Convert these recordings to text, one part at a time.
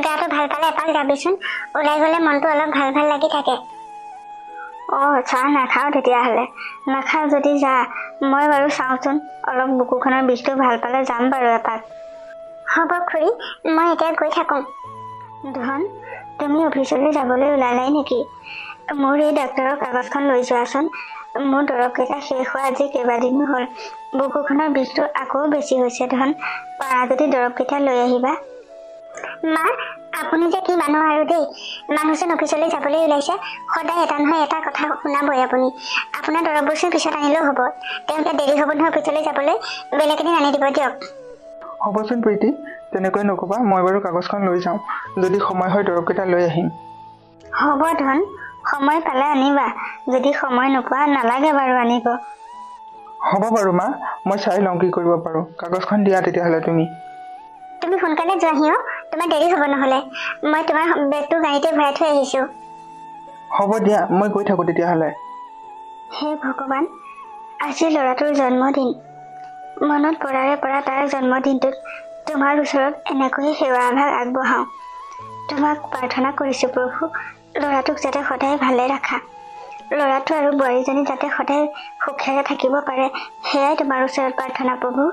গাটো ভাল পালে এপাক যাবিচোন, ওলাই গলে মনটো অলপ ভাল ভাল লাগি থাকে। চাহ নাখাওঁ তেতিয়াহ'লে। নাখাওঁ যদি যা, মই বাৰু চাওঁচোন, অলপ বুকুখনৰ বিষটো ভাল পালে যাম বাৰু এপাক। হ'ব খুৰী, মই এতিয়া গৈ থাকোঁ। ধন, তুমি অফিচলৈ যাবলৈ ওলালাই নেকি? মোৰ এই ডাক্তৰৰ কাগজখন লৈ যোৱাচোন। মোৰ দৰৱকেইটা শেষ হোৱা আজি কেইবাদিনো হ'ল। বুকুখনৰ বিষটো আকৌ বেছি হৈছে। ধন, পাৰা যদি দৰৱকেইটা লৈ আহিবা। মা, আপুনি যে কি মানুহ আৰু দেই। মানুহজন অফিচলৈ যাবলৈ ওলাইছে, সদায় এটা নহয় এটা কথা শুনাবই আপুনি। আপোনাৰ দৰৱবোৰচোন পিছত আনিলেও হ'ব, তেওঁলোকে দেৰি হ'ব নহয় অফিচলৈ যাবলৈ, বেলেগ এদিন আনি দিব দিয়ক। হ'বচোন প্ৰীতি, তেনেকৈ নক'বা। মই বাৰু কাগজখন লৈ যাওঁ, যদি সময় হয় দৰৱকেইটা লৈ আহিম। হ'ব ধন, সময় পালে আনিবা, যদি সময় নোপোৱা নালাগে বাৰু আনিব। হ'ব বাৰু মা, মই চাই লওঁ কি কৰিব পাৰোঁ। কাগজখন দিয়া তেতিয়াহ'লে তুমি সোনকালে যোৱাহি, তোমাৰ দেৰি হ'ব নহ'লে। মই তোমাৰ বেগটো গাড়ীতে ভৰাই থৈ আহিছোঁ। হ'ব দিয়া, মই গৈ থাকোঁ তেতিয়াহ'লে। হে ভগৱান, আজি ল'ৰাটোৰ জন্মদিন। মনত পৰাৰে পৰা তাৰ জন্মদিনটোত তোমাৰ ওচৰত এনেকৈয়ে সেৱা আভাস আগবঢ়াওঁ। তোমাক প্ৰাৰ্থনা কৰিছোঁ প্ৰভু, ল'ৰাটোক যাতে সদায় ভালে ৰাখা। ল'ৰাটো আৰু বোৱাৰীজনী যাতে সদায় সুখেৰে থাকিব পাৰে, সেয়াই তোমাৰ ওচৰত প্ৰাৰ্থনা প্ৰভু।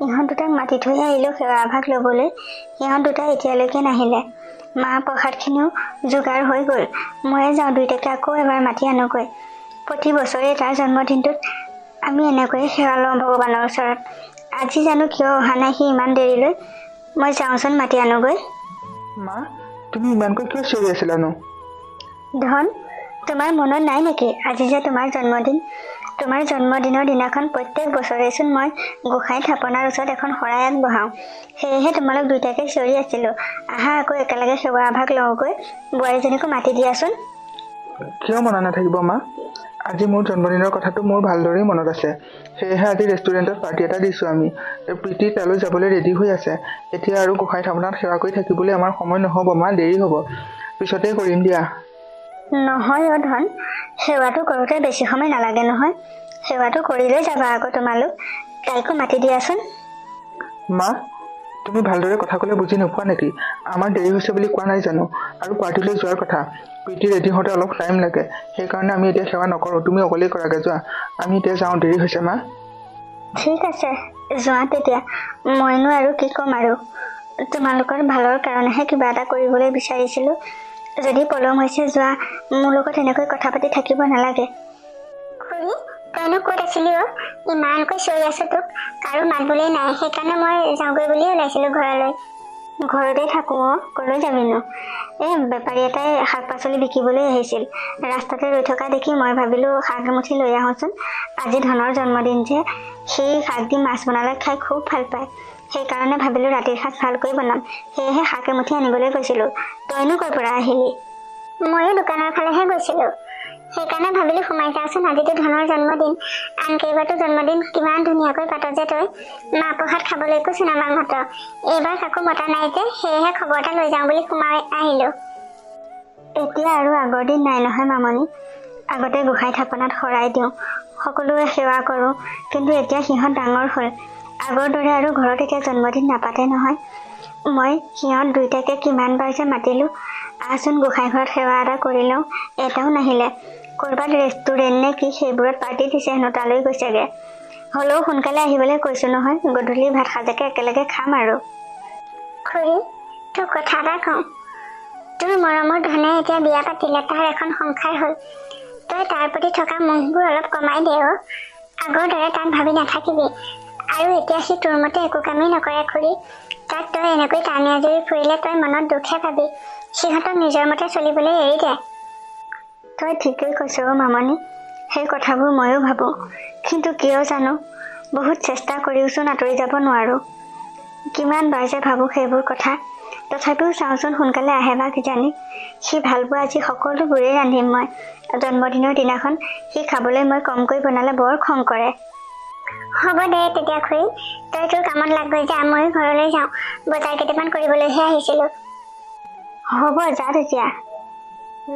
ইহঁত দুটাক মাতি থৈ আহিলোঁ সেৱা আভাস ল'বলৈ। সিহঁত দুটা এতিয়ালৈকে নাহিলে। মাহ প্ৰসাদখিনিও যোগাৰ হৈ গ'ল। ময়ে যাওঁ দুইটাকে আকৌ এবাৰ মাতি আনোগৈ। প্ৰতি বছৰে তাৰ জন্মদিনটোত আমি এনেকৈয়ে সেৱা লওঁ ভগৱানৰ ওচৰত। আজি জানো কিয় অহা নাই সি ইমান দেৰিলৈ। মই যাওঁচোন মাতি আনোগৈ। মা, তুমি ইমানকৈ কিয় চিঞৰি আছিলানো? ধন, তোমাৰ মনত নাই নেকি আজি যে তোমাৰ জন্মদিন? তোমাৰ জন্মদিনৰ দিনাখন প্ৰত্যেক বছৰেচোন মই গোসাঁই থাপনাৰ ওচৰত এখন শৰাই আগবঢ়াওঁ। সেয়েহে তোমালোক দুইটাকে চিঞৰি আছিলোঁ। আহা আকৌ একেলগে সেৱা আভাস লওঁগৈ। বোৱাৰীজনীকো মাতি দিয়াচোন। কিয় মনত নাথাকিব মা? আজি মোৰ জন্মদিনৰ কথাটো মোৰ ভালদৰেই মনত আছে। সেয়েহে আজি ৰেষ্টুৰেণ্টত পাৰ্টি এটা দিছোঁ আমি। প্ৰীতি তালৈ যাবলৈ ৰেডি হৈ আছে। এতিয়া আৰু গোসাঁই থাপনাত সেৱা কৰি থাকিবলৈ আমাৰ সময় নহ'ব মা, দেৰি হ'ব। পিছতেই কৰিম দিয়া। নহয় ধন, সেৱাটো কৰোঁতে বেছি সময় নালাগে নহয়। সেৱাটো কৰিলৈ যাবা আকৌ তোমালোক। তাইকো মাতি দিয়াচোন। মা, তুমি ভালদৰে কথা ক'লে বুজি নোপোৱা নেকি? আমাৰ দেৰি হৈছে বুলি কোৱা নাই জানো? আৰু পাৰ্টিলৈ যোৱাৰ কথা। প্ৰীতি ৰেডি হওঁতে অলপ টাইম লাগে, সেইকাৰণে আমি এতিয়া সেৱা নকৰোঁ। তুমি অকলেই কৰাগৈ, যোৱা। আমি এতিয়া যাওঁ, দেৰি হৈছে মা। ঠিক আছে, যোৱা তেতিয়া। মইনো আৰু কি ক'ম আৰু। তোমালোকৰ ভালৰ কাৰণেহে কিবা এটা কৰিবলৈ বিচাৰিছিলোঁ। যদি পলম হৈছে যোৱা, মোৰ লগত এনেকৈ কথা পাতি থাকিব নালাগে। খুৰী, তইনো ক'ত আছিলি ইমানকৈ চিঞৰি আছো তোক, কাৰো মাত বোলেই নাই। সেইকাৰণে মই যাওঁগৈ বুলিয়ে ওলাইছিলোঁ ঘৰলৈ। ঘৰতে থাকোঁ ক'লৈ যাবিনো? বেপাৰী এটাই শাক পাচলি বিকিবলৈ আহিছিল। ৰাস্তাতে ৰৈ থকা দেখি মই ভাবিলোঁ শাক এমুঠি লৈ আহোঁচোন। আজি ধনৰ জন্মদিন যে, সি শাক দি মাছ বনালে খাই খুব ভাল পায়। সেইকাৰণে ভাবিলোঁ ৰাতিৰ সাজ ভালকৈ বনাম, সেয়েহে শাক এমুঠি আনিবলৈ গৈছিলোঁ। তইনো ক'ৰ পৰা আহিলি? ময়ো দোকানৰ ফালেহে গৈছিলোঁ। সেইকাৰণে ভাবিলোঁ সোমাই যাওঁচোন, আজিতো ধনৰ জন্মদিন। আন কেইবাৰতো জন্মদিন কিমান ধুনীয়াকৈ পাত যে তই। মাহ প্ৰসাদ খাবলৈকোচোন আমাক মাত। এইবাৰ কাকো মতা নাই যে, সেয়েহে খবৰ এটা লৈ যাওঁ বুলি সোমাই আহিলোঁ। এতিয়া আৰু আগৰ দিন নাই নহয় মামনি। আগতে গোসাঁই থাপনাত শৰাই দিওঁ, সকলোৱে সেৱা কৰোঁ। কিন্তু এতিয়া সিহঁত ডাঙৰ হ'ল। আগৰ দৰে আৰু ঘৰত এতিয়া জন্মদিন নাপাতে নহয়। মই সিহঁত দুইটাকে কিমানবাৰ যে মাতিলোঁ, আহচোন গোসাঁই ঘৰত সেৱা এটা কৰি লওঁ, এটাও নাহিলে। ক'ৰবাত ৰেষ্টুৰেণ্ট নে কি সেইবোৰত পাৰ্টি দিছে হেনো, তালৈ গৈছেগে। হ'লেও সোনকালে আহিবলৈ কৈছোঁ নহয়, গধূলি ভাত সাজেকে একেলগে খাম আৰু। খুৰী, তোৰ কথা এটা কওঁ। তোৰ মৰমৰ ধনে এতিয়া বিয়া পাতিলে, তাৰ এখন সংসাৰ হ'ল। তই তাৰ প্ৰতি থকা মোহবোৰ অলপ কমাই দে আগৰ দৰে তাক ভাবি নাথাকিবি। আৰু এতিয়া সি তোৰ মতে একো কামেই নকৰে খুৰী। তাক তই এনেকৈ টানি আজৰি ফুৰিলে তই মনত দুখহে পাবি। সিহঁতক নিজৰ মতে চলিবলৈ এৰি দে। তই ঠিকেই কৈছ মামনি। সেই কথাবোৰ ময়ো ভাবোঁ, কিন্তু কিয় জানো বহুত চেষ্টা কৰিওচোন আঁতৰি যাব নোৱাৰোঁ। কিমান বাৰ যে ভাবোঁ সেইবোৰ কথা। তথাপিও চাওঁচোন সোনকালে আহে বা কিজানি। সি ভাল পোৱা আজি সকলোবোৰেই ৰান্ধিম মই। জন্মদিনৰ দিনাখন সি খাবলৈ মই কমকৈ বনালে বৰ খং কৰে। হ'ব দে তেতিয়া খুৰী, তই তোৰ কামত লাগ গৈ যা। ময়ো ঘৰলৈ যাওঁ, বজাৰ কেইটামান কৰিবলৈহে আহিছিলোঁ। হ'ব যা তেতিয়া।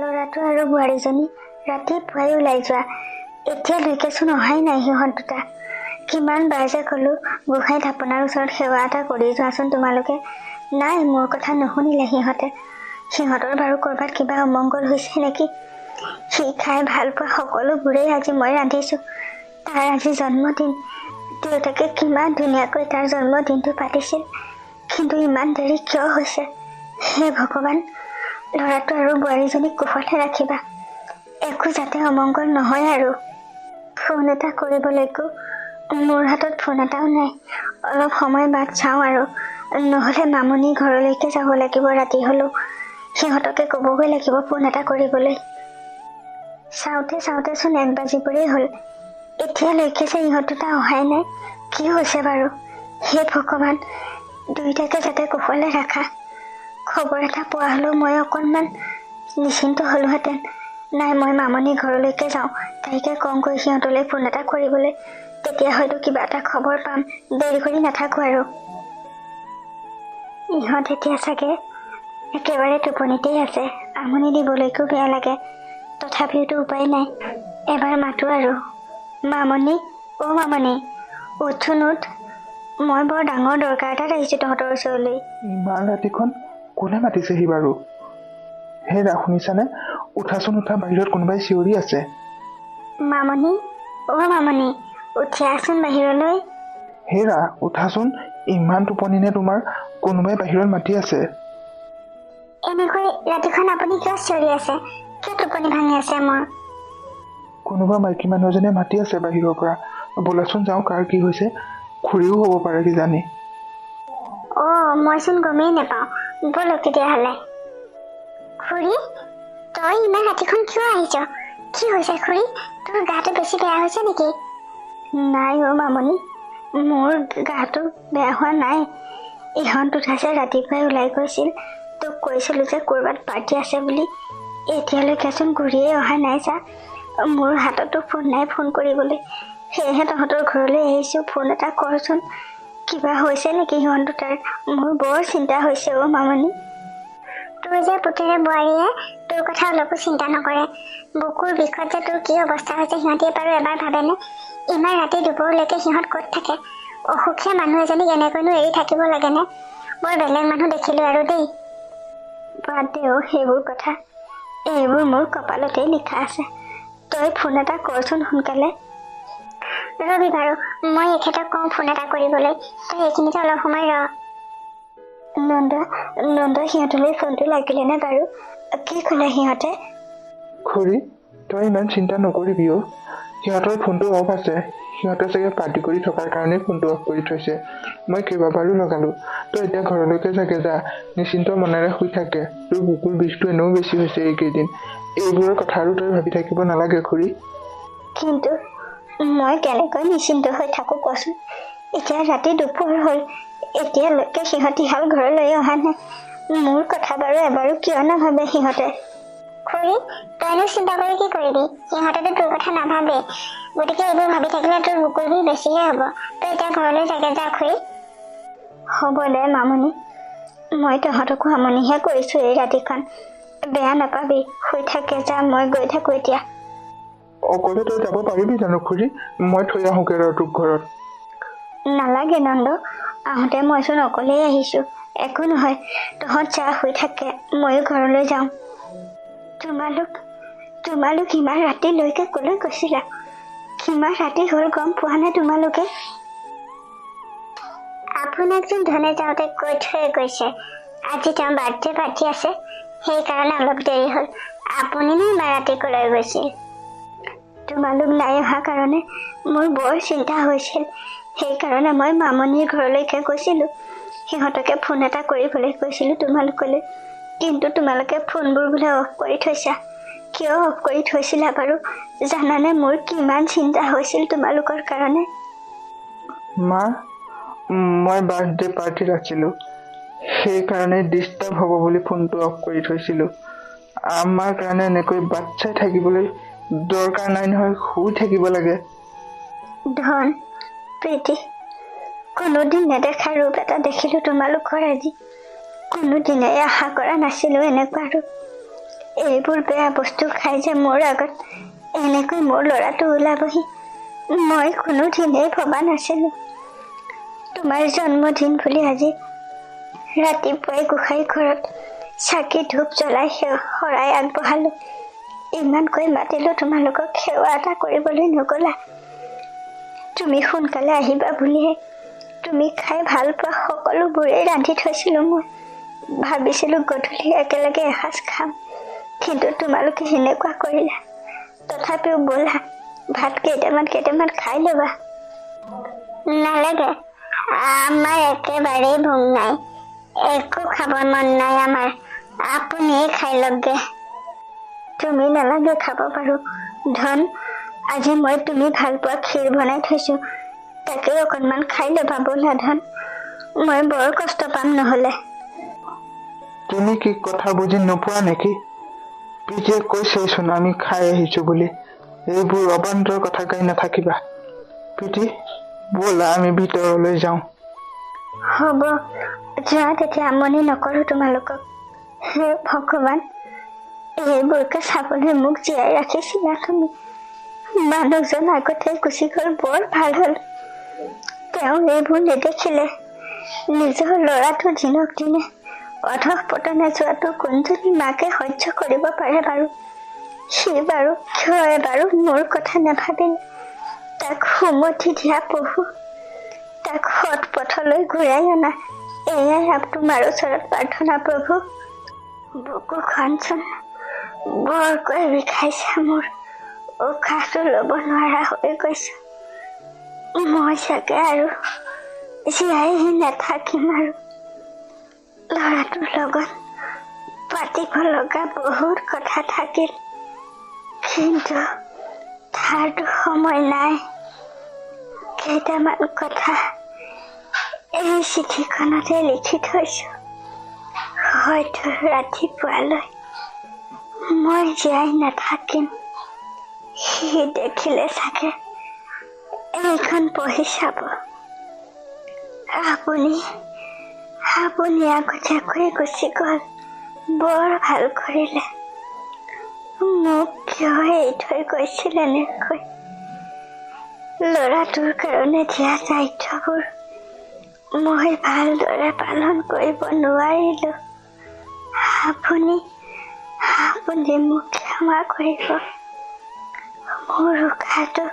ল'ৰাটো আৰু বোৱাৰীজনী ৰাতিপুৱাই ওলাই যোৱা, এতিয়ালৈকেচোন অহাই নাই সিহঁত দুটা। কিমান বাৰ যে ক'লোঁ গোসাঁই থাপনাৰ ওচৰত সেৱা এটা কৰি যোৱাচোন তোমালোকে। নাই, মোৰ কথা নুশুনিলে সিহঁতৰ বাৰু ক'ৰবাত কিবা অমংগল হৈছে নেকি? সি খাই ভাল পোৱা সকলোবোৰেই আজি মই ৰান্ধিছোঁ। তাৰ আজি জন্মদিন। দেউতাকে কিমান ধুনীয়াকৈ তাৰ জন্মদিনটো পাতিছিল, কিন্তু ইমান দেৰি কিয় হৈছে? হে ভগৱান, ল'ৰাটো আৰু বোৱাৰীজনীক কুশলে ৰাখিবা, একো যাতে অমংগল নহয়। আৰু ফোন এটা কৰিবলৈকো মোৰ হাতত ফোন এটাও নাই। অলপ সময় বাট চাওঁ, আৰু নহ'লে মামনি ঘৰলৈকে যাব লাগিব। ৰাতি হ'লেও সিহঁতকে ক'বগৈ লাগিব ফোন এটা কৰিবলৈ। চাওঁতেচোন 1 বাজিবৰেই হ'ল। এতিয়ালৈকে যে ইহঁত দুটা অহাই নাই, কি হৈছে বাৰু? হে ভগৱান, দুইটাকে যাতে কুশলে ৰাখা। খবৰ এটা পোৱা হ'লেও মই অকণমান নিশ্চিন্ত হ'লোহেঁতেন। নাই, মই মামনি ঘৰলৈকে যাওঁ, তাইকে কওঁগৈ সিহঁতলৈ ফোন এটা কৰিবলৈ। তেতিয়া হয়তো কিবা এটা খবৰ পাম। দেৰি কৰি নাথাকোঁ আৰু। ইহঁত এতিয়া চাগে একেবাৰে টোপনিতেই আছে। আমনি দিবলৈকো বেয়া লাগে, তথাপিওতো উপায় নাই। এবাৰ মাতো আৰু। মামনি, অ' মামনি, উঠচোন উঠ। মই বৰ ডাঙৰ দৰকাৰ এটাত আহিছোঁ তহঁতৰ ওচৰলৈ। ইমান ৰাতিখন কোনে মাতিছেহি বাৰু? হেৰা, শুনিছানে? উঠাচোন উঠা, বাহিৰত কোনোবাই চিঞৰি আছে। মামনি, অ' মামনি, উঠি আহচোন বাহিৰলৈ। হেৰা, উঠাচোন, ইমান টোপনি নে তোমাৰ? কোনোবাই বাহিৰত মাতি আছে। এনেকৈ ৰাতিখন আপুনি কিয় চিঞৰি আছে? কিয় টোপনি ভাঙি আছে মোৰ? কোনোবা মাইকী মানুহ এজনীয়ে মাতি আছে বাহিৰৰ পৰা। ব'লাচোন যাওঁ, কাৰ কি হৈছে। খুৰীও হ'ব পাৰে কিজানি। মইচোন গমেই নাপাওঁ। ব'লক তেতিয়াহ'লে। খুৰী, তই ইমান ৰাতিখন কিয় আহিছ? কি হৈছে খুৰী? তোৰ গাটো বেছি বেয়া হৈছে নেকি? নাই অ' মামনি, মোৰ গাটো বেয়া হোৱা নাই। ইহঁত দুটা যে ৰাতিপুৱাই ওলাই গৈছিল, তোক কৈছিলোঁ যে ক'ৰবাত পাৰ্টি আছে বুলি। এতিয়ালৈকেচোন ঘূৰিয়ে অহা নাই চা। মোৰ হাততো ফোন নাই ফোন কৰিবলৈ। সেয়েহে তহঁতৰ ঘৰলৈ আহিছোঁ। ফোন এটা কৰচোন, কিবা হৈছে নেকি সিহঁত দুটাৰ? মোৰ বৰ চিন্তা হৈছে অ' মামনি। তোৰ যে পুতেৰে বোৱাৰীয়ে তোৰ কথা অলপো চিন্তা নকৰে। বুকুৰ বিষত যে তোৰ কি অৱস্থা হৈছে সিহঁতে বাৰু এবাৰ ভাবেনে? ইমান ৰাতি দুপৰলৈকে সিহঁত ক'ত থাকে? অসুখীয়া মানুহ এজনীক এনেকৈনো এৰি থাকিব লাগেনে? বৰ বেলেগ মানুহ দেখিলোঁ আৰু দেই। বাদ দে অ' সেইবোৰ কথা। এইবোৰ মোৰ কপালতেই লিখা আছে। তই ফোন এটা কৰচোন সোনকালে। ৰবি বাৰু, মই এখেতক কওঁ ফোন এটা কৰিবলৈ। তই এইখিনিতে অলপ সময় ৰ। নন্দ, সিহঁতলৈ ফোনটো লাগিলেনে বাৰু? কি ক'লে সিহঁতে? খুৰী, তই ইমান চিন্তা নকৰিবি অ'। সিহঁতৰ ফোনটো অফ আছে। সিহঁতে চাগে পাৰ্টি কৰি থকাৰ কাৰণেই ফোনটো অফ কৰি থৈছে। মই কেইবাবাৰো লগালোঁ। তই এতিয়া ঘৰলৈকে চাগে যা, নিশ্চিন্ত মনেৰে শুই থাকে। তোৰ বুকুৰ বিষটো এনেও বেছি হৈছে এইকেইদিন। এইবোৰৰ কথা আৰু তই ভাবি থাকিব নালাগে খুৰী। কিন্তু মই কেনেকৈ নিশ্চিন্ত হৈ থাকোঁ কচোন? এতিয়া ৰাতি দুপৰ হ'ল, এতিয়ালৈকে সিহঁতি হাল ঘৰলৈ অহা নাই। মোৰ কথা বাৰু এবাৰো কিয় নাভাবে সিহঁতে? খুৰী, তইনো চিন্তা কৰি কি কৰিবি? সিহঁতেতো তোৰ কথা নাভাবে। গতিকে এইবোৰ ভাবি থাকিলে তোৰ বুকুৰ বিষ বেছিহে হ'ব। তই এতিয়া ঘৰলৈ যাগে যা খুৰী। হ'ব দে মামনি, মই তহঁতকো আমনিহে কৰিছোঁ এই ৰাতিখন। বেয়া নাপাবি, শুই থাকে যা, মই গৈ থাকোঁ এতিয়া। অকলে তই যাব পাৰিবি জানো খুৰী? মই থৈ আহোঁগে ৰ তোক ঘৰত। নালাগে নন্দ, আহোঁতে মইচোন অকলেই আহিছোঁ। একো নহয়, তহঁত যা শুই থাকে, ময়ো ঘৰলৈ যাওঁ। তোমালোক ইমান ৰাতিলৈকে ক'লৈ গৈছিলা? কিমান ৰাতি হ'ল গম পোৱা নে তোমালোকে? আপোনাক যেন ধনে যাওঁতে কৈ থৈ গৈছে আজি তেওঁৰ বাৰ্থডে পাৰ্টি আছে, সেইকাৰণে অলপ দেৰি হ'ল। আপুনিনো ইমান ৰাতি ক'লৈ গৈছিল? তোমালোক নাই অহা কাৰণে মোৰ বৰ চিন্তা হৈছিল। সেইকাৰণে মই মামনিৰ ঘৰলৈকে গৈছিলোঁ। সিহঁতকে ফোন এটা কৰিবলৈ কৈছিলোঁ তোমালোকলৈ। কিন্তু তোমালোকে ফোনবোৰ বোলে অফ কৰি থৈছা। কিয় অফ কৰি থৈছিলা বাৰু? জানানে মোৰ কিমান চিন্তা হৈছিল তোমালোকৰ কাৰণে? মা, মই বাৰ্থডে পাৰ্টিত আছিলোঁ। সেইকাৰণে ডিষ্টাৰ্ব হ'ব বুলি ফোনটো অফ কৰি থৈছিলোঁ। আমাৰ কাৰণে এনেকৈ বাট চাই থাকিবলৈ দৰকাৰ নাই নহয়, শুই থাকিব লাগে। ধন, প্ৰীতি, কোনোদিন নেদেখা ৰূপ এটা দেখিলোঁ তোমালোকৰ আজি। কোনোদিনে আশা কৰা নাছিলোঁ এনেকুৱা ৰূপ। এইবোৰ বেয়া বস্তু খাই যে মোৰ আগত এনেকৈ মোৰ ল'ৰাটো ওলাবহি মই কোনোদিনেই ভবা নাছিলোঁ। তোমাৰ জন্মদিন বুলি আজি ৰাতিপুৱাই গোসাঁই ঘৰত চাকি ধূপ জ্বলাই শৰাই আগবঢ়ালো। ইমানকৈ মাতিলো, তোমালোকক সেৱা এটা কৰিবলৈ নগলা। তুমি সোনকালে আহিবা বুলিহে তুমি খাই ভাল পোৱা সকলোবোৰেই ৰান্ধি থৈছিলো। মই ভাবিছিলো গধূলি একেলগে এসাঁজ খাম, কিন্তু তোমালোকে সেনেকুৱা কৰিলা। তথাপিও ব'লা, ভাত কেইটামান খাই ল'বা। নালাগে, আমাৰ একেবাৰেই ভোক নাই, একো খাব মন নাই আমাৰ, আপুনিয়ে খাই লওকগে। তুমি নালাগে খাব পাৰো। ধন, আজি মই তুমি ভাল পোৱা ক্ষীৰ বনাই থৈছো, তাকে অকণমান খাই ল'বা ব'লা। ধন, মই বৰ কষ্ট পাম নহ'লে। তুমি কি কথা বুজি নোপোৱা নেকি? পিজিয়ে কৈছেচোন আমি খাই আহিছো বুলি। এইবোৰ অবান্তৰ কথা গাই নাথাকিবা। প্ৰীতি, ব'লা আমি ভিতৰলৈ যাওঁ। হ'ব, যোৱা তেতিয়া, আমনি নকৰো তোমালোকক। হে ভগৱান, এইবোৰকে চাবলৈ মোক জীয়াই ৰাখিছিলা তুমি। মানুহজন আগতে গুচি গ'ল, বৰ ভাল হ'ল। তেওঁ এইবোৰ নেদেখিলে। নিজৰ ল'ৰাটো দিনক দিনে অধঃপতনে যোৱাটো কোনজনী মাকে সহ্য কৰিব পাৰে বাৰু? সি বাৰু কিয় এবাৰো মোৰ কথা নাভাবিল? তাক সুমতি দিয়া প্ৰভু, তাক সৎ পথলৈ ঘূৰাই অনা, এয়াই তোমাৰ ওচৰত প্ৰাৰ্থনা প্ৰভু। বুকুখনচোন বৰকৈ বিষাইছে মোৰ, উশাহটো ল'ব নোৱাৰা হৈ গৈছো। মই চাগে আৰু জীয়াই নাথাকিম আৰু। ল'ৰাটোৰ লগত পাতিব লগা বহুত কথা থাকিল, কিন্তু তাৰতো সময় নাই। কেইটামান কথা এই চিঠিখনতে লিখি থৈছো, হয়তো ৰাতিপুৱালৈ মই জীয়াই নাথাকিম। সি দেখিলে চাগে এইখন পঢ়ি চাব। আপুনি আগতীয়াকৈ গুচি গ'ল, বৰ ভাল কৰিলে। মোক কিয় এৰি থৈ গৈছিল এনেকৈ? ল'ৰাটোৰ কাৰণে দিয়া দায়িত্ববোৰ মই ভালদৰে পালন কৰিব নোৱাৰিলো। আপুনি মোক ক্ষমা কৰিব। মোৰ উশাহটো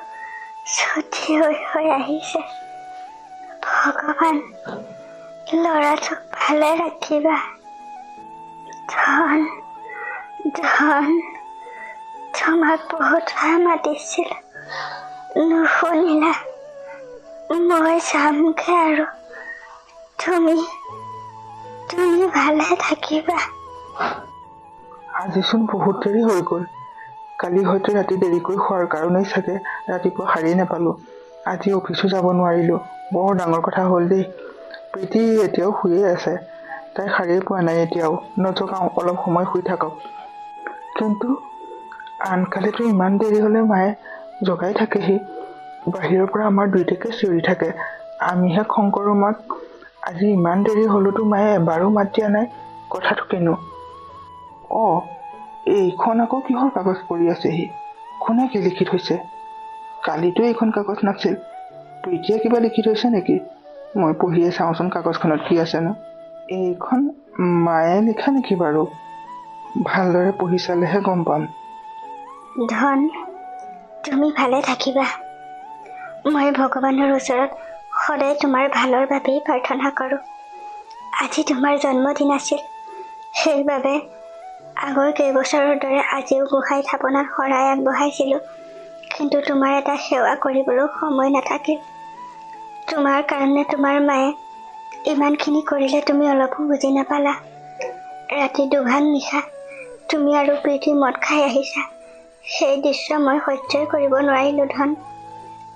ছুটি হৈ আহিছে। ভগৱান, ল'ৰাটোক ভালে ৰাখিবা। ধন, তোমাক বহুতবাৰ মাতিছিল, নুশুনিলা। মই যামগে আৰু তুমি ভালে থাকিবা। আজিচোন বহুত দেৰি হৈ গ'ল। কালি হয়তো ৰাতি দেৰিকৈ খোৱাৰ কাৰণেই চাগে ৰাতিপুৱা সাৰেই নাপালো। আজি অফিচো যাব নোৱাৰিলো। বৰ ডাঙৰ কথা হ'ল দেই। প্ৰীতি এতিয়াও শুয়ে আছে, তাই সাৰেই পোৱা নাই এতিয়াও। নজগাওঁ, অলপ সময় শুই থাকক। কিন্তু আনকালেতো ইমান দেৰি হ'লে মায়ে জগাই থাকেহি। বাহিৰৰ পৰা আমাৰ দুইটাকে চিঞৰি থাকে, আমিহে খং কৰোঁ মাক। আজি ইমান দেৰি হ'লেতো মায়ে এবাৰো মাত দিয়া নাই। কথাটো কেনো? এইখন আকৌ কিহৰ কাগজ পৰি আছেহি? কোনে কি লিখি থৈছে? কালিতো এইখন কাগজ নাছিল। প্ৰীতিয়ে কিবা লিখি থৈছে নেকি? মই পঢ়িয়ে চাওঁচোন কাগজখনত কি আছেনো। এইখন মায়ে লিখা নেকি বাৰু? ভালদৰে পঢ়ি চালেহে গম পাম। ধন, তুমি ভালে থাকিবা। মই ভগৱানৰ ওচৰত সদায় তোমাৰ ভালৰ বাবেই প্ৰাৰ্থনা কৰোঁ। আজি তোমাৰ জন্মদিন আছিল, সেইবাবে আগৰ কেইবছৰৰ দৰে আজিও গোসাঁই থাপনাত শৰাই আগবঢ়াইছিলোঁ। কিন্তু তোমাৰ এটা সেৱা কৰিবলৈ সময় নাথাকিল। তোমাৰ কাৰণে তোমাৰ মায়ে ইমানখিনি কৰিলে তুমি অলপো বুজি নাপালা। ৰাতি দুভাগ নিশা তুমি আৰু প্ৰীতি মদ খাই আহিছা। সেই দৃশ্য মই সহ্যই কৰিব নোৱাৰিলোঁ। ধন,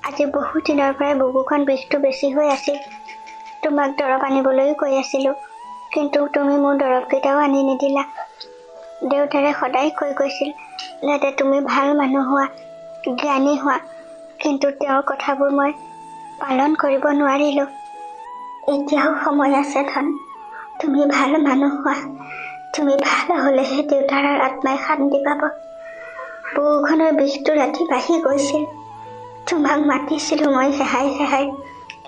আজি বহু দিনৰ পৰাই বুকুখন বিষটো বেছি হৈ আছিল। তোমাক দৰৱ আনিবলৈও কৈ আছিলোঁ, কিন্তু তুমি মোৰ দৰৱকেইটাও আনি নিদিলা। দেউতাৰে সদায় কৈ গৈছিল যাতে তুমি ভাল মানুহ হোৱা, জ্ঞানী হোৱা, কিন্তু তেওঁৰ কথাবোৰ মই পালন কৰিব নোৱাৰিলোঁ। এতিয়াও সময় আছে ধন, তুমি ভাল মানুহ হোৱা। তুমি ভাল হ'লেহে দেউতাৰ আত্মাই শান্তি পাব। বুকুখনৰ বিষটো ৰাতি বাঢ়ি গৈছিল। তোমাক মাতিছিলোঁ মই হেহাই,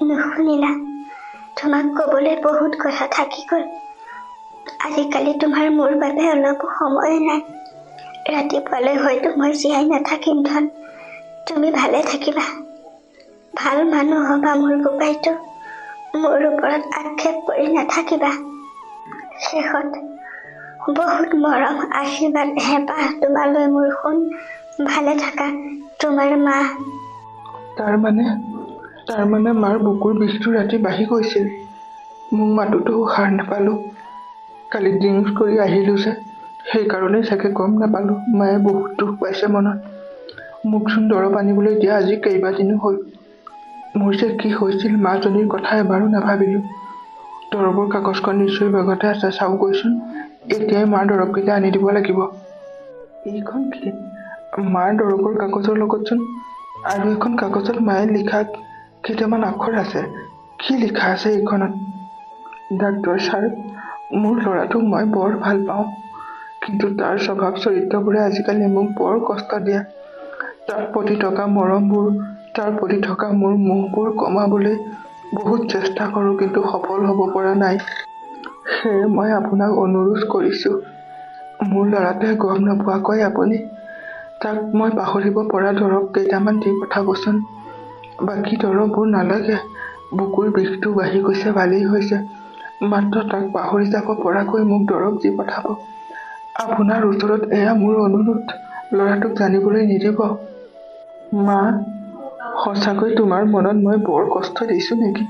নুশুনিলা। তোমাক ক'বলৈ বহুত কথা থাকি গ'ল। আজিকালি তোমাৰ মোৰ বাবে অলপ সময় নাই। ৰাতিপুৱালৈ হয়তো মই জীয়াই নাথাকিম ধন। তুমি ভালে থাকিবা, ভাল মানুহ হবা মোৰ বোপাইটো। মোৰ ওপৰত আক্ষেপ কৰি নাথাকিবা। শেষত বহুত মৰম, আশীৰ্বাদ, হেঁপাহ তোমালৈ মোৰ শুন। ভালে থাকা, তোমাৰ মা। তাৰমানে মাৰ বুকুৰ বিষটো ৰাতি বাঢ়ি গৈছিল। মোক মাতোতো সাৰ নাপালো। কালি ড্ৰিংকছ কৰি আহিলো যে, সেইকাৰণেই চাগে গম নাপালো মায়ে বহুত দুখ পাইছে মনত। মোকচোন দৰৱ আনিবলৈ দিয়া আজি কেইবাদিনো হ'ল। মোৰ যে কি হৈছিল মাজনীৰ কথা এবাৰো নাভাবিলো। দৰৱৰ কাগজখন নিশ্চয় বেগতে আছে, চাওঁগৈচোন। এতিয়াই মাৰ দৰৱকেইটা আনি দিব লাগিব। এইখন কি? মাৰ দৰৱৰ কাগজৰ লগতচোন আৰু এখন কাগজত মায়ে লিখা কেইটামান আখৰ আছে। কি লিখা আছে এইখনত? ডাক্তৰ ছাৰ, মোৰ ল'ৰাটোক মই বৰ ভাল পাওঁ, কিন্তু তাৰ স্বভাৱ চৰিত্ৰবোৰে আজিকালি মোক বৰ কষ্ট দিয়ে। তাৰ প্ৰতি থকা মৰমবোৰ, তাৰ প্ৰতি থকা মোৰ মোহবোৰ কমাবলৈ বহুত চেষ্টা কৰোঁ, কিন্তু সফল হ'ব পৰা নাই। সেয়ে মই আপোনাক অনুৰোধ কৰিছোঁ, মোৰ ল'ৰাটোৱে গম নোপোৱাকৈ আপুনি তাক মই পাহৰিব পৰা দৰৱ কেইটামান দি পঠাবচোন। বাকী দৰৱবোৰ নালাগে। বুকুৰ বিষটো বাঢ়ি গৈছে ভালেই হৈছে। মাত্ৰ তাক পাহৰি যাব পৰাকৈ মোক দৰৱ দি পঠাব। আপোনাৰ ওচৰত এয়া মোৰ অনুৰোধ, ল'ৰাটোক জানিবলৈ নিদিব। মা, সঁচাকৈ তোমাৰ মনত মই বৰ কষ্ট দিছোঁ নেকি?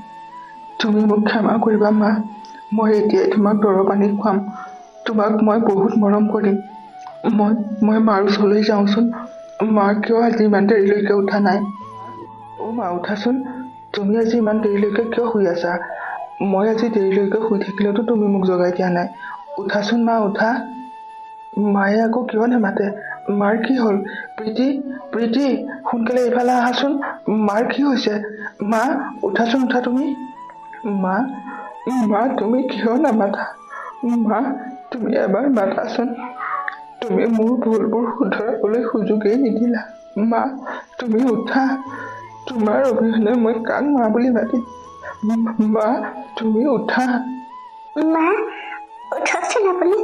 তুমি মোক ক্ষমা কৰিবা মা। মই এতিয়াই তোমাক দৰৱ আনি খুৱাম। তোমাক মই বহুত মৰম কৰিম। মই মাৰ ওচৰলৈ যাওঁচোন। মা কিয় আজি ইমান দেৰিলৈকে উঠা নাই? অ' মা, উঠাচোন। তুমি আজি ইমান দেৰিলৈকে কিয় শুই আছা? মই আজি দেৰিলৈকে শুই থাকিলেতো তুমি মোক জগাই দিয়া নাই। উঠাচোন মা, উঠা। মায়ে আকৌ কিয় নামাতে? মাৰ কি হ'ল? প্ৰীতি, সোনকালে এইফালে আহাচোন। মাৰ কি হৈছে? মা, উঠাচোন, উঠা তুমি। মা, তুমি কিয় নামাতা? মা, তুমি এবাৰ মাতাচোন। তুমি মোৰ ভুলবোৰ শুধৰাবলৈ সুযোগেই নিদিলা। মা, তুমি উঠা। তোমাৰ অবিহনে মই কাক মা বুলি মাতিম? মা, তুমি উঠা। মা, উঠকচোন আপুনি।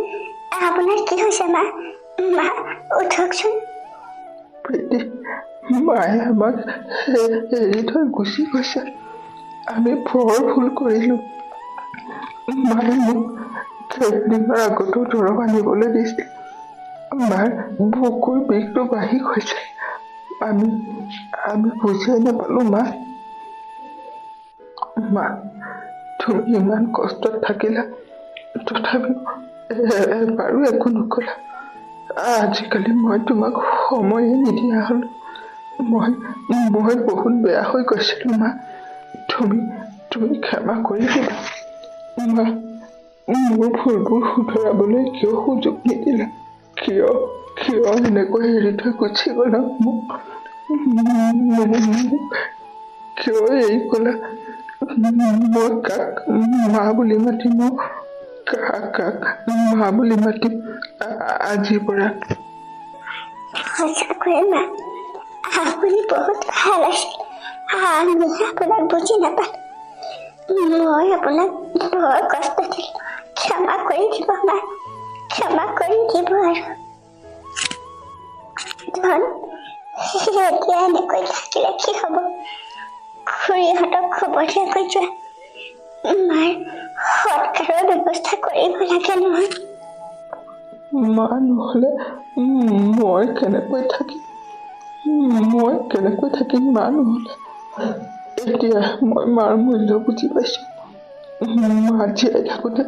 আপোনাৰ কি হৈছে মা? মা, উঠকচোন। প্ৰীতি, মায়ে আমাক এৰি থৈ গুচি গৈছে। আমি বৰ ভুল কৰিলো। মায়ে মোক কেইদিনৰ আগতো দৰৱ আনিবলৈ দিছিল। মাৰ বুকুৰ বিষটো বাঢ়ি গৈছে। আমি বুজিয়ে নাপালো মা। মা, তুমি ইমান কষ্টত থাকিলা, তথাপিও এবাৰো একো নকলা। আজিকালি মই তোমাক সময়ে নিদিয়া হলো। মই বহুত বেয়া হৈ গৈছিলো মা। তুমি ক্ষমা কৰি দিবা। মা, মোৰ ভুলবোৰ শুধৰাবলৈ কিয় সুযোগ নিদিলা? কিয় এনেকৈ এৰি থৈ গুচি গলা মোক? কিয় এৰি গলা? মই কাক মা বুলি মাতিম? কাক মা বুলি মাতিম আজিৰ পৰা? সঁচাকৈয়ে মা, আপুনি বহুত ভাল আছিল। আমি আপোনাক বুজি নাপালো। মই আপোনাক বৰ কষ্ট দিলো। ক্ষমা কৰি দিব মা, ক্ষমা কৰি দিব। আৰু ধন, এতিয়া এনেকৈ থাকিলে কি হব? খুৰীহঁতক খবৰ দিয়াকৈ যোৱা। মাৰ সৎকাৰৰ ব্যৱস্থা কৰিব লাগে নহয়। মা নহলে মই কেনেকৈ থাকিম? মা নহলে এতিয়া মই মাৰ মূল্য বুজি পাইছো। মা জীয়াই থাকোতে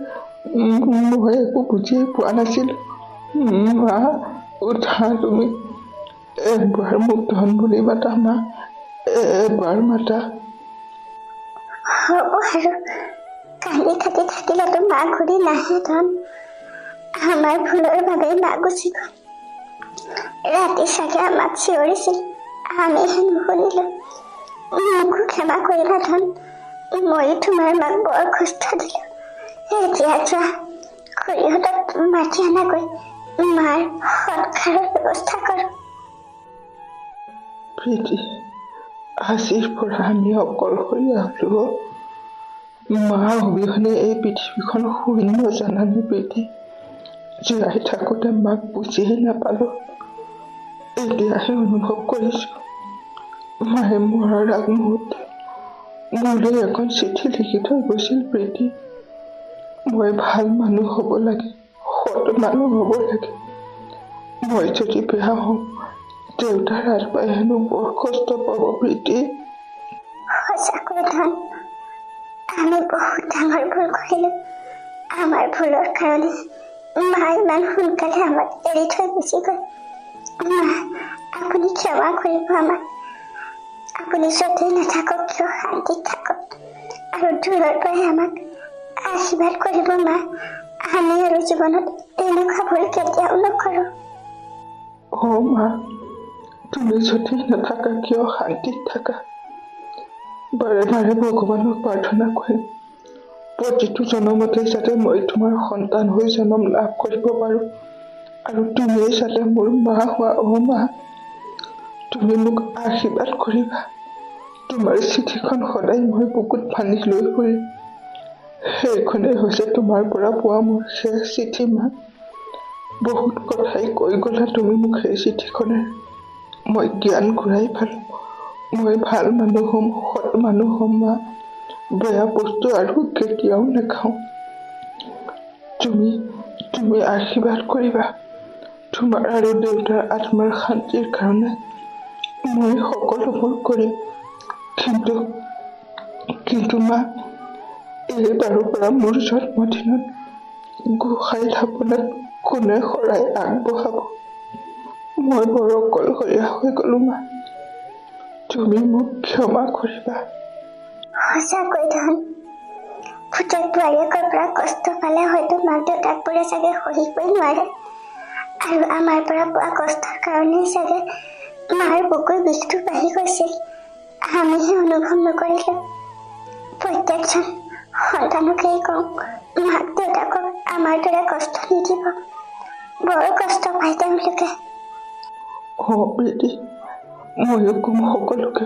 মই একো বুজিয়ে পোৱা নাছিলো। মা, উঠা তুমি। এবাৰ মোক ধন বুলি মাতা মা, এবাৰ মাতা। হ'ব আৰু কান্দি কাটি থাকিলেতো মা ঘূৰি নাহে ধন। আমাৰ ভুলৰ বাবে মা গুচি গল। ৰাতি চাগে আমাক চিঞৰিছিল, আমিহে নুশুনিলো। মোকো ক্ষমা কৰিবা ধন। ময়ো তোমাৰ মাক বৰ কষ্ট দিলো। এতিয়া যোৱা, খুৰীহঁতক মাতি আনাগৈ। মাৰ সৎকাৰৰ ব্যৱস্থা কৰো। প্ৰীতি, আজিৰ পৰা আমি অকলশৰীয়া হলো। মা অবিহনে এই পৃথিৱীখন শূন্য জানানে প্ৰীতি? জীয়াই থাকোঁতে মাক বুজিয়ে নাপালো, এতিয়াহে অনুভৱ কৰিছো। মায়ে মৰাৰ আগমুহূৰ্তত মোলৈ এখন চিঠি লিখি থৈ গৈছিল প্ৰীতি। মই ভাল মানুহ হ'ব লাগে, সৎ মানুহ হ'ব লাগে। মই যদি বেয়া হওঁ, দেউতাৰ আত্মাই হেনো বৰ কষ্ট পাব প্ৰীতি। সঁচাকৈ ধন, আমি বহুত ডাঙৰ ভুল কৰিলো। আমাৰ ভুলৰ কাৰণে মা ইমান সোনকালে আমাক এৰি থৈ গুচি গ'ল। মা, আপুনি ক্ষমা কৰিব আমাক। আপুনি য'তেই নাথাকক কিয় শান্তিত থাকক আৰু দূৰৰ পৰাই আমাক আশীৰ্বাদ কৰিব মা। আমি আৰু জীৱনত এনেকুৱা ভুল কেতিয়াও নকৰোঁ। মা, তুমি যদি নাথাকা কিয় শান্তিত থাকা। বাৰে বাৰে ভগৱানক প্ৰাৰ্থনা কৰিম, প্ৰতিটো জনমতে যাতে মই তোমাৰ সন্তান হৈ জন্ম লাভ কৰিব পাৰো আৰু তুমিয়ে যাতে মোৰ মা হোৱা। মা, তুমি মোক আশীৰ্বাদ কৰিবা। তোমাৰ চিঠিখন সদায় মই বুকুত বান্ধি লৈ ফুৰিম। সেইখনেই হৈছে তোমাৰ পৰা পোৱা মোৰ শেষ চিঠি মা। বহুত কথাই কৈ গ'লা তুমি মোক সেই চিঠিখনে। মই জ্ঞান ঘূৰাই পালো। মই ভাল মানুহ হ'ম, সৎ মানুহ হ'ম মা। বেয়া বস্তু আৰু কেতিয়াও নাখাওঁ। তুমি আশীৰ্বাদ কৰিবা। তোমাৰ আৰু দেউতাৰ আত্মাৰ শান্তিৰ কাৰণে মই সকলোবোৰ কৰিম। কিন্তু মা, এইবাৰৰ পৰা মোৰ জন্মদিনত গোসাঁই থাপনাত কোনে শৰাই আগবঢ়াব? মই বৰ অকলশৰীয়া হৈ গলো মা। তুমি মোক ক্ষমা কৰিবা। সঁচাকৈ ধন, পুতেক বোৱাৰীয়েকৰ পৰা কষ্ট পালে হয়তো মাক দেউতাকবোৰে চাগে সহিবই নোৱাৰে, আৰু আমাৰ পৰা পোৱা কষ্টৰ কাৰণেই চাগে মাৰ বুকুৰ বিষটো বাঢ়ি গৈছিল। আমিহে অনুভৱ নকৰিলো। প্ৰত্যেকজন সন্তানকেই কওঁ, মাক দেউতাকক আমাৰ দৰে কষ্ট নিদিব। বৰ কষ্ট পায় তেওঁলোকে। প্ৰীতি, ময়ো কম সকলোকে,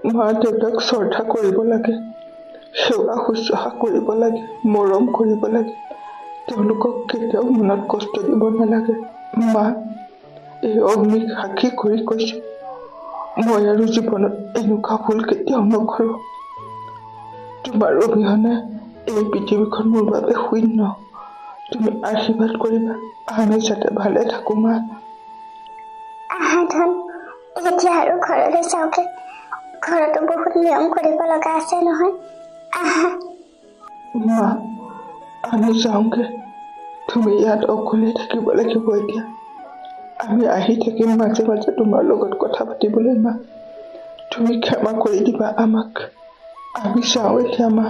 মা দেউতাক শ্ৰদ্ধা কৰিব লাগে, সেৱা শুশ্ৰূষা কৰিব লাগে, মৰম কৰিব লাগে। তেওঁলোকক কেতিয়াও মনত কষ্ট দিব নালাগে। মা, এই অগ্নিক সাক্ষী কৰি কৈছো, মই আৰু জীৱনত এনেকুৱা ভুল কেতিয়াও নকৰো। তোমাৰ অবিহনে এই পৃথিৱীখন মোৰ বাবে শূন্য। তুমি আশীৰ্বাদ কৰিবা, আমি যাতে ভালে থাকো মা। আহা ধন, এতিয়া আৰু ঘৰলৈ যাওঁগে। ঘৰতো বহুত নিয়ম কৰিব লগা আছে নহয়। আহা। মা, আমি যাওঁগে। তুমি ইয়াত অকলে থাকিব লাগিব এতিয়া। আমি আহি থাকিম মাজে মাজে তোমাৰ লগত কথা পাতিবলৈ মা। তুমি ক্ষমা কৰি দিবা আমাক। আমি যাওঁ এতিয়া মা।